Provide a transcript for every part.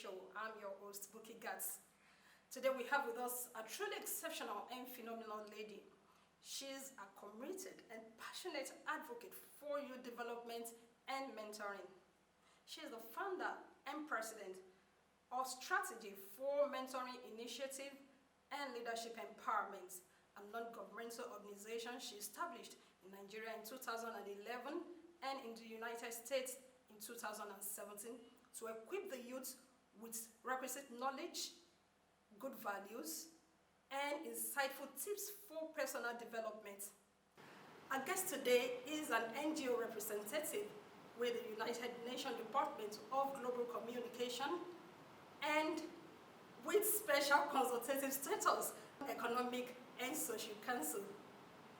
Show. I'm your host, Buki Gats. Today we have with us a truly exceptional and phenomenal lady. She's a committed and passionate advocate for youth development and mentoring. She is the founder and president of Strategy for Mentoring Initiative and Leadership Empowerment, a non-governmental organization she established in Nigeria in 2011 and in the United States in 2017 to equip the youth with requisite knowledge, good values, and insightful tips for personal development. Our guest today is an NGO representative with the United Nations Department of Global Communication and with special consultative status, Economic and Social Council.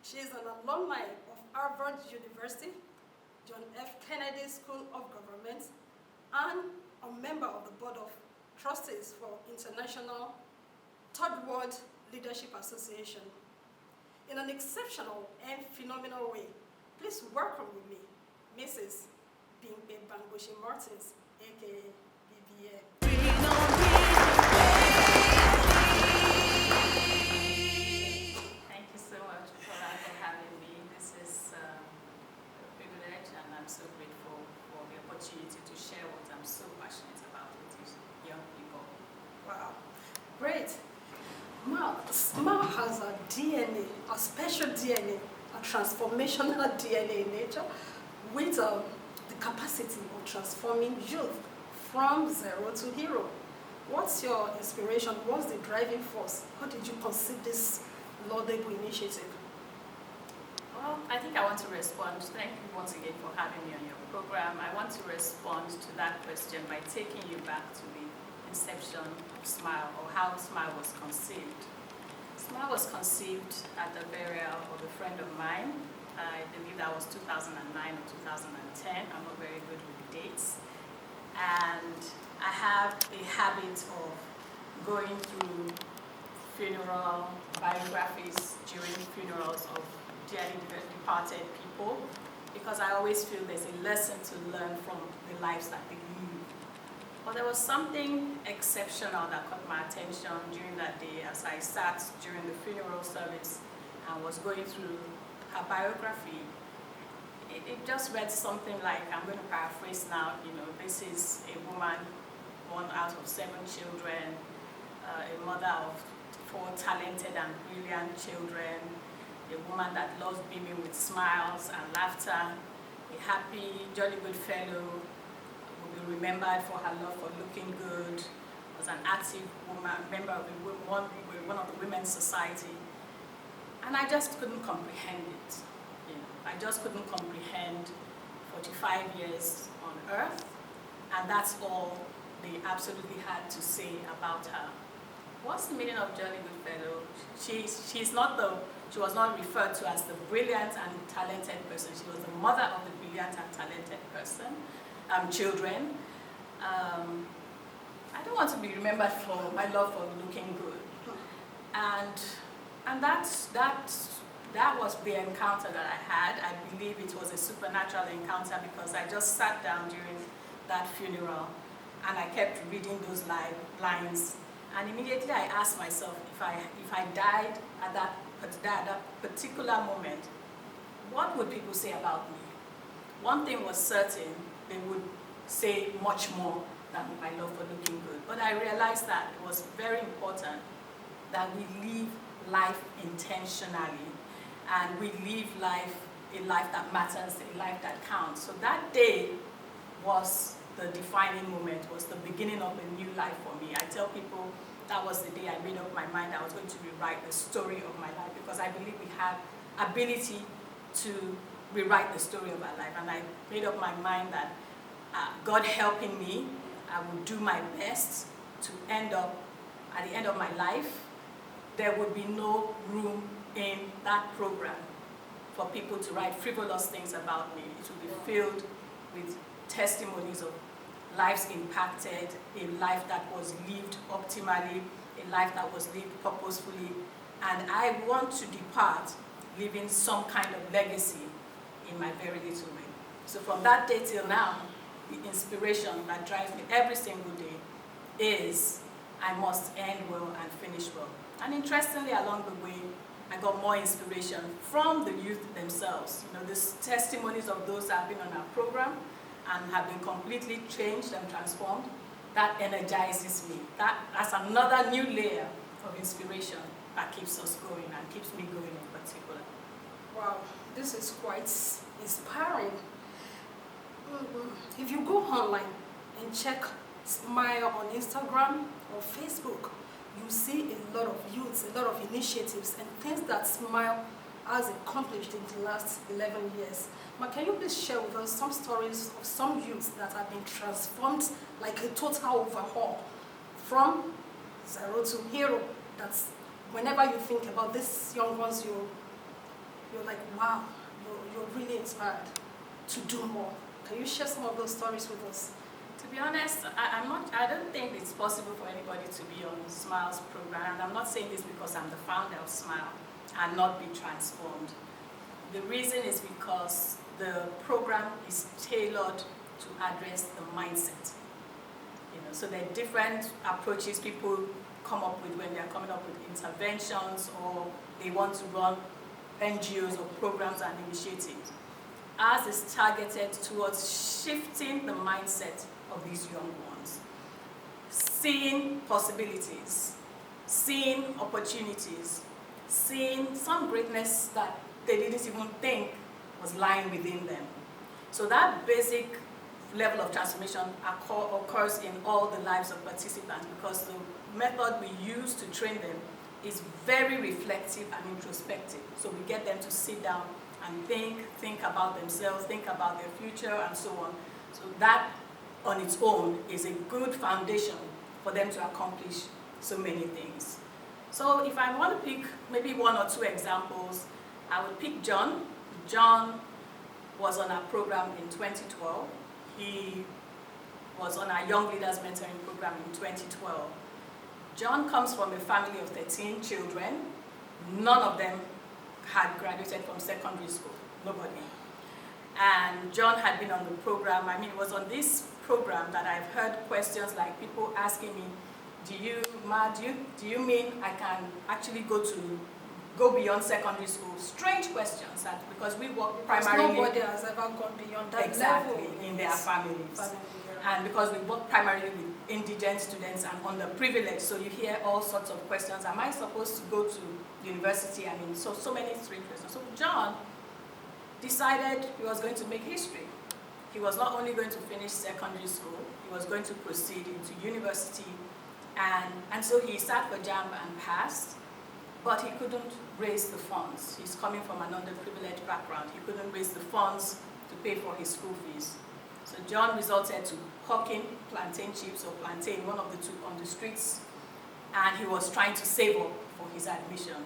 She is an alumni of Harvard University, John F. Kennedy School of Government, and a member of the Board of Trustees for International Third World Leadership Association. In an exceptional and phenomenal way, please welcome with me Mrs. Bimpe Bamgbose Martins, aka BBM. Thank you so much for having me. This is a privilege, and I'm so grateful for the opportunity to share what I'm so passionate about with these young people. Wow, great. S.M.I.L.E has a DNA, a special DNA, a transformational DNA in nature, with the capacity of transforming youth from zero to hero. What's your inspiration? What's the driving force? How did you conceive this laudable initiative? Well, I think I want to respond. Thank you once again for having me on your program. I want to respond to that question by taking you back to the inception of S.M.I.L.E, or how S.M.I.L.E was conceived. S.M.I.L.E was conceived at the burial of a friend of mine. I believe that was 2009 or 2010. I'm not very good with dates. And I have a habit of going through funeral biographies during funerals of dearly departed people, because I always feel there's a lesson to learn from the lives that they live. But there was something exceptional that caught my attention during that day as I sat during the funeral service and was going through her biography. It just read something like, I'm going to paraphrase now, this is a woman born out of 7 children, a mother of 4 talented and brilliant children, a woman that loves beaming with smiles and laughter, a happy, jolly good fellow, will be remembered for her love for looking good, was an active woman, member of one of the Women's Society. And I just couldn't comprehend it. I just couldn't comprehend 45 years on Earth, and that's all they absolutely had to say about her. What's the meaning of jolly good fellow? She was not referred to as the brilliant and talented person. She was the mother of the brilliant and talented children. I don't want to be remembered for my love for looking good. And that was the encounter that I had. I believe it was a supernatural encounter because I just sat down during that funeral and I kept reading those lines. And immediately I asked myself, if I died at that particular moment, what would people say about me? One thing was certain, they would say much more than my love for looking good. But I realized that it was very important that we live life intentionally, and we live a life that matters, a life that counts. So that day was the defining moment, was the beginning of a new life for me. I tell people that was the day I made up my mind I was going to rewrite the story of my life, because I believe we have ability to rewrite the story of our life. And I made up my mind that God helping me, I would do my best to end up, at the end of my life, there would be no room in that program for people to write frivolous things about me. It would be filled with testimonies of lives impacted, a life that was lived optimally, a life that was lived purposefully, and I want to depart leaving some kind of legacy in my very little way. So from that day till now, the inspiration that drives me every single day is I must end well and finish well. And interestingly, along the way, I got more inspiration from the youth themselves. You know, the testimonies of those that have been on our program and have been completely changed and transformed, that energizes me. That's another new layer of inspiration that keeps us going and keeps me going in particular. Wow, this is quite inspiring. If you go online and check S.M.I.L.E on Instagram or Facebook, you see a lot of youths, a lot of initiatives and things that S.M.I.L.E has accomplished in the last 11 years. But can you please share with us some stories of some youths that have been transformed, like a total overhaul, from zero to hero? That's whenever you think about these young ones, you're like, wow, you're really inspired to do more. Can you share some of those stories with us? To be honest, I don't think it's possible for anybody to be on S.M.I.L.E's program. And I'm not saying this because I'm the founder of S.M.I.L.E and not be transformed. The reason is because the program is tailored to address the mindset. You know, so there are different approaches people come up with when they're coming up with interventions or they want to run NGOs or programs and initiatives. Ours is targeted towards shifting the mindset of these young ones, seeing possibilities, seeing opportunities, seeing some greatness that they didn't even think was lying within them. So that basic level of transformation occurs in all the lives of participants because the method we use to train them is very reflective and introspective. So we get them to sit down and think about themselves, think about their future, and so on. So that on its own is a good foundation for them to accomplish so many things. So if I want to pick maybe one or two examples, I would pick John. John was on our program in 2012. He was on our Young Leaders Mentoring program in 2012. John comes from a family of 13 children. None of them had graduated from secondary school, nobody. And John had been on the program. I mean, it was on this program that I've heard questions like people asking me, do you mean I can actually go beyond secondary school? Strange questions, that because we work primarily... Nobody has ever gone beyond that exactly, level. in their families. And because we work primarily with indigent students and underprivileged, so you hear all sorts of questions. Am I supposed to go to university? I mean, so many strange questions. So John decided he was going to make history. He was not only going to finish secondary school, he was going to proceed into university. And so he sat for JAMB and passed, but he couldn't raise the funds. He's coming from an underprivileged background. He couldn't raise the funds to pay for his school fees. So John resorted to hawking plantain chips or plantain, one of the two, on the streets, and he was trying to save up for his admission.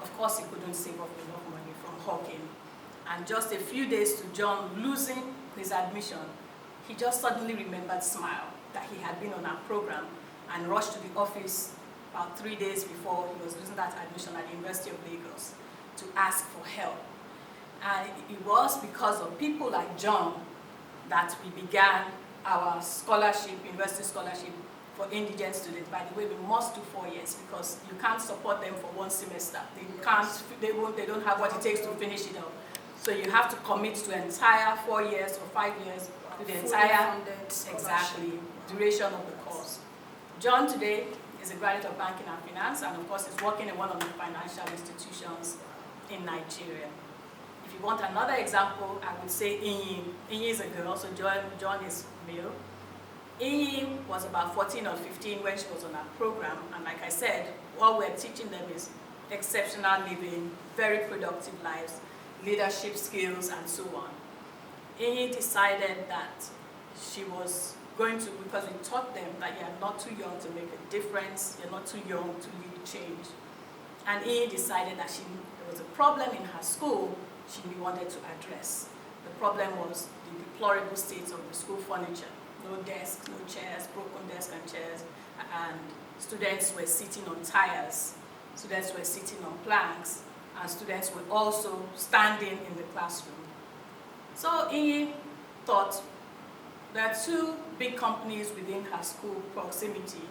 Of course, he couldn't save up enough money from hawking. And just a few days to John losing his admission, he just suddenly remembered S.M.I.L.E, that he had been on our program, and rushed to the office about 3 days before he was losing that admission at the University of Lagos to ask for help. And it was because of people like John that we began our scholarship, university scholarship for indigent students. By the way, we must do 4 years because you can't support them for one semester. They don't have what it takes to finish it up. So you have to commit to entire 4 years or 5 years to the entire duration of the course. John today is a graduate of banking and finance, and of course is working in one of the financial institutions in Nigeria. If you want another example, I would say Inyi. Inyi is a girl, so John is male. Inyi was about 14 or 15 when she was on our program, and like I said, what we're teaching them is exceptional living, very productive lives, leadership skills, and so on. Inyi decided that she was going to, because we taught them that you're not too young to make a difference, you're not too young to lead change. And Inyi decided that there was a problem in her school she wanted to address. The problem was the deplorable state of the school furniture. No desks, no chairs, broken desks and chairs, and students were sitting on tires, students were sitting on planks, and students were also standing in the classroom. So Inyi thought there are two big companies within her school proximity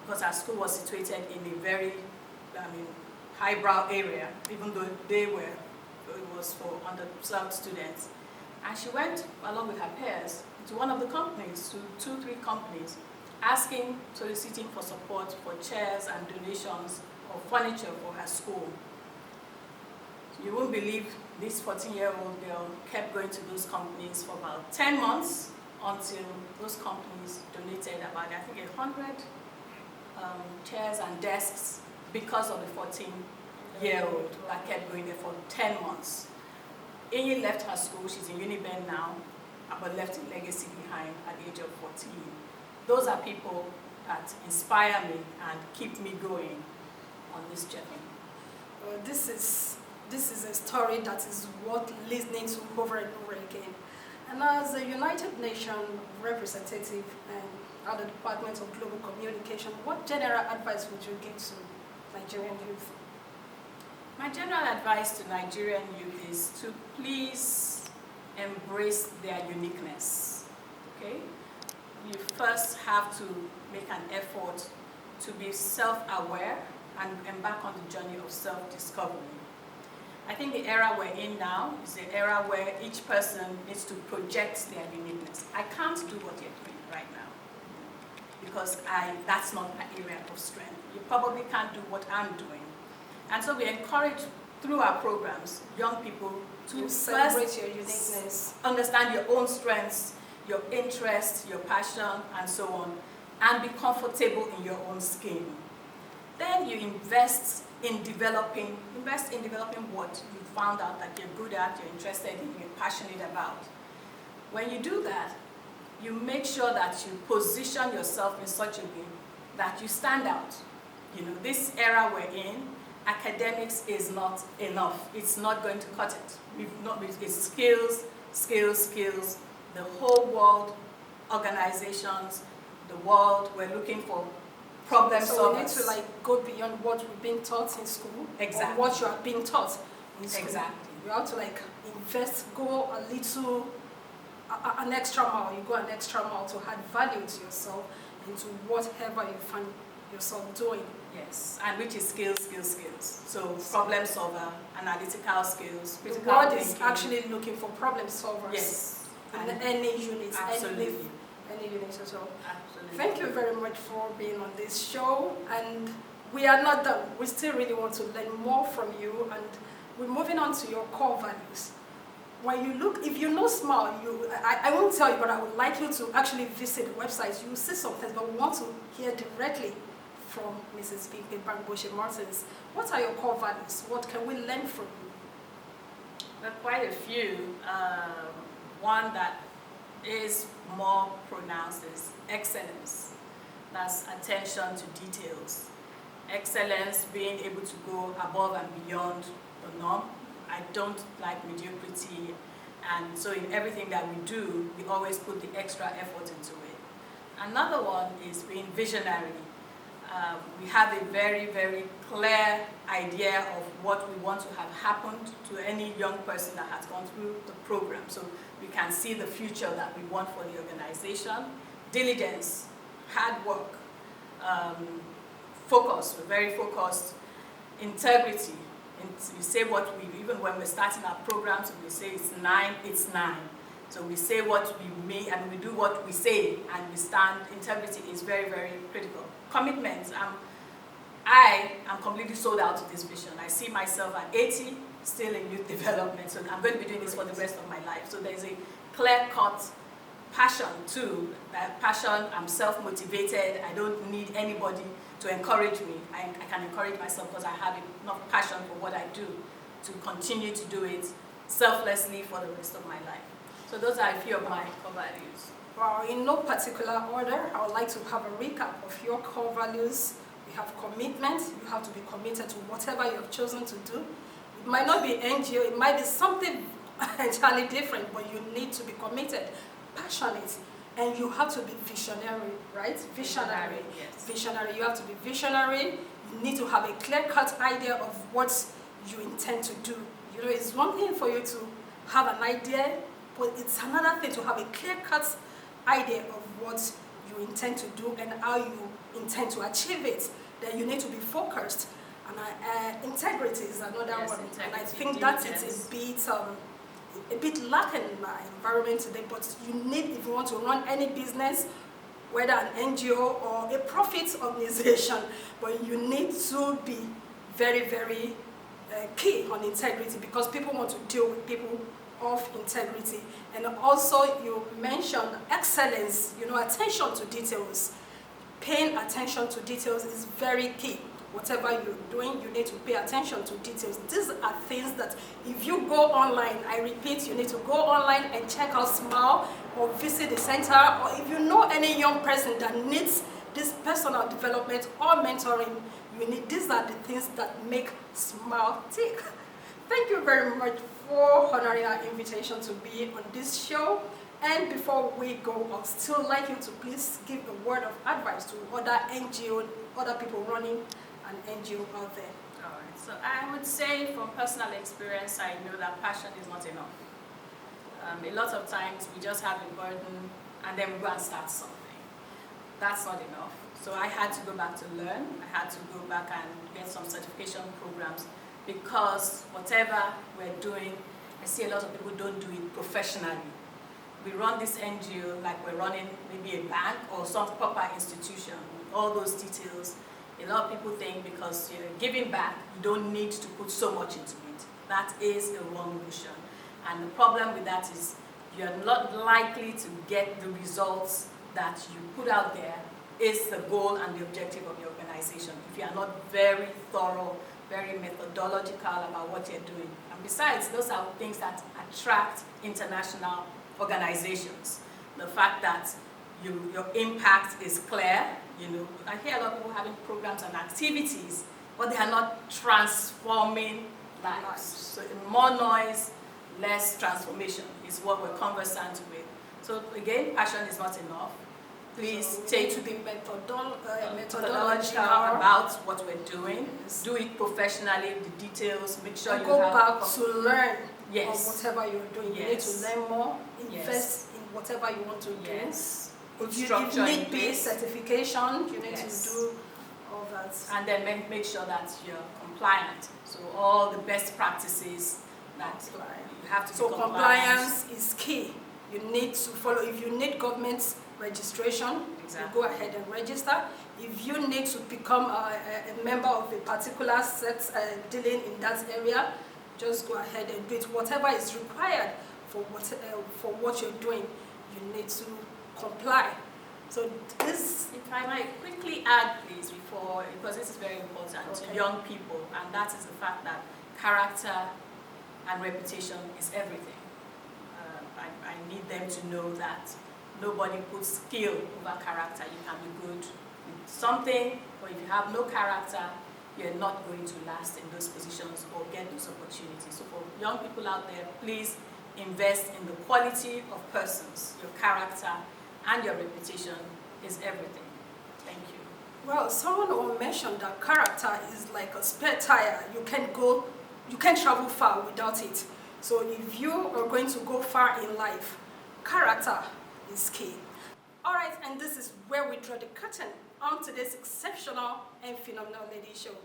because our school was situated in a very, highbrow area, even though it was for underserved students. And she went along with her peers to one of the companies, to 2-3 companies, soliciting for support for chairs and donations of furniture for her school. You won't believe this 14-year-old girl kept going to those companies for about 10 months until those companies donated about, I think, 100 chairs and desks because of the 14-year-old that kept going there for 10 months. Inyi left her school, she's in Uniben now, but left a legacy behind at the age of 14. Those are people that inspire me and keep me going on this journey. Well, this is a story that is worth listening to over and over again. And as a United Nations representative and at the Department of Global Communication, what general advice would you give to Nigerian youth? My general advice to Nigerian youth is to please embrace their uniqueness, okay? You first have to make an effort to be self-aware and embark on the journey of self-discovery. I think the era we're in now is the era where each person needs to project their uniqueness. I can't do what you're doing right now because that's not my area of strength. You probably can't do what I'm doing. And so we encourage, through our programs, young people to celebrate your uniqueness, understand your own strengths, your interests, your passion, and so on, and be comfortable in your own skin. Then you invest in developing what you found out that you're good at, you're interested in, you're passionate about. When you do that, you make sure that you position yourself in such a way that you stand out. You know, this era we're in, academics is not enough. It's not going to cut it. It's skills. The whole world, organizations, the world, we're looking for problem solvers. So we need to go beyond what we're being taught in school. Exactly. Or what you are being taught in school. Exactly. You have to invest, go a little, an extra mile. You go an extra mile to add value to yourself into whatever you find yourself doing. Yes, and which is skills. So problem solver, analytical skills, the critical world thinking. is actually looking for problem solvers. Yes. In any unit, absolutely. any unit at all. Absolutely. Thank you very much for being on this show, and we are not done. We still really want to learn more from you, and we're moving on to your core values. When you look, if you know S.M.I.L.E, I won't tell you, but I would like you to actually visit the website. You will see some things, but we want to hear directly from Mrs. Bimpe Bamgbose Martins. What are your core values? What can we learn from you? There are quite a few. One that is more pronounced is excellence. That's attention to details. Excellence, being able to go above and beyond the norm. I don't like mediocrity, and so in everything that we do, we always put the extra effort into it. Another one is being visionary. We have a very, very clear idea of what we want to have happened to any young person that has gone through the program. So we can see the future that we want for the organization. Diligence, hard work, focus, we're very focused. Integrity, we say what we, even when we're starting our programs, we say it's 9, it's 9. So we say what we may, and we do what we say, and we stand. Integrity is very, very critical. Commitment, I am completely sold out to this vision. I see myself at 80, still in youth development, so I'm going to be doing this for the rest of my life. So there's a clear-cut passion too. That passion, I'm self-motivated. I don't need anybody to encourage me. I can encourage myself because I have enough passion for what I do to continue to do it selflessly for the rest of my life. So those are a few of my core values. Well, in no particular order, I would like to have a recap of your core values. We have commitment. You have to be committed to whatever you have chosen to do. It might not be NGO, it might be something entirely different, but you need to be committed, passionate, and you have to be visionary, right? Visionary. Yes. Visionary. You have to be visionary. You need to have a clear-cut idea of what you intend to do. You know, it's one thing for you to have an idea, but it's another thing to have a clear-cut idea of what you intend to do and how you intend to achieve it, then you need to be focused. And integrity is another one. And I think that it's a bit lacking in our environment today. But you need, if you want to run any business, whether an NGO or a profit organization, but you need to be very, very key on integrity, because people want to deal with people of integrity. And also you mentioned excellence, attention to details. Paying attention to details is very key. Whatever you're doing, you need to pay attention to details. These are things that if you go online, I repeat, you need to go online and check out S.M.I.L.E or visit the center, or if you know any young person that needs this personal development or mentoring, these are the things that make S.M.I.L.E tick. Thank you very much for honoring our invitation to be on this show. And before we go, I'd still like you to please give a word of advice to other NGO, other people running an NGO out there. All right. So I would say from personal experience, I know that passion is not enough. A lot of times we just have a burden and then we go and start something. That's not enough. So I had to go back to learn. I had to go back and get some certification programs, because whatever we're doing, I see a lot of people don't do it professionally. We run this NGO like we're running maybe a bank or some proper institution with all those details. A lot of people think because you're giving back, you don't need to put so much into it. That is a wrong notion. And the problem with that is you're not likely to get the results that you put out there is the goal and the objective of your organization if you are not very thorough, very methodological about what you're doing. And besides, those are things that attract international organizations. The fact that your impact is clear. I hear a lot of people having programs and activities, but they are not transforming lives. So more noise, less transformation is what we're conversant with. So again, passion is not enough. Please take to be methodological about what we're doing. Yes. Do it professionally, the details, make sure you go back to learn. Yes. On whatever you're doing. Yes. You need to learn more, invest in whatever you want to do. Yes. If you need base certification, you need to do all that. And then make sure that you're compliant. So all the best practices that you have to be compliant. Compliance is key. You need to follow. If you need government registration, you go ahead and register. If you need to become a member of a particular set dealing in that area, just go ahead and do it. Whatever is required for what you're doing, you need to comply. So this, if I might quickly add, please, because this is very important to young people, and that is the fact that character and reputation is everything. I need them to know that nobody puts skill over character. You can be good with something, but if you have no character, you're not going to last in those positions or get those opportunities. So for young people out there, please invest in the quality of persons. Your character and your reputation is everything. Thank you. Well, someone mentioned that character is like a spare tire. You can't travel far without it. So if you are going to go far in life, character is key. All right, and this is where we draw the curtain on today's exceptional and phenomenal lady show.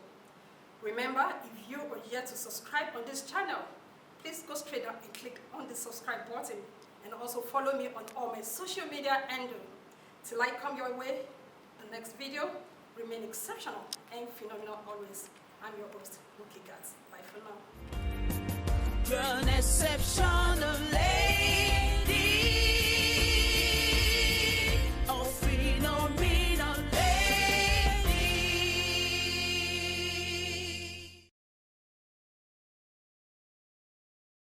Remember, if you are yet to subscribe on this channel, please go straight up and click on the subscribe button, and also follow me on all my social media handles. Till I come your way, the next video, remain exceptional and phenomenal always. I'm your host, Muki Gats. Bye for now. You're an exception.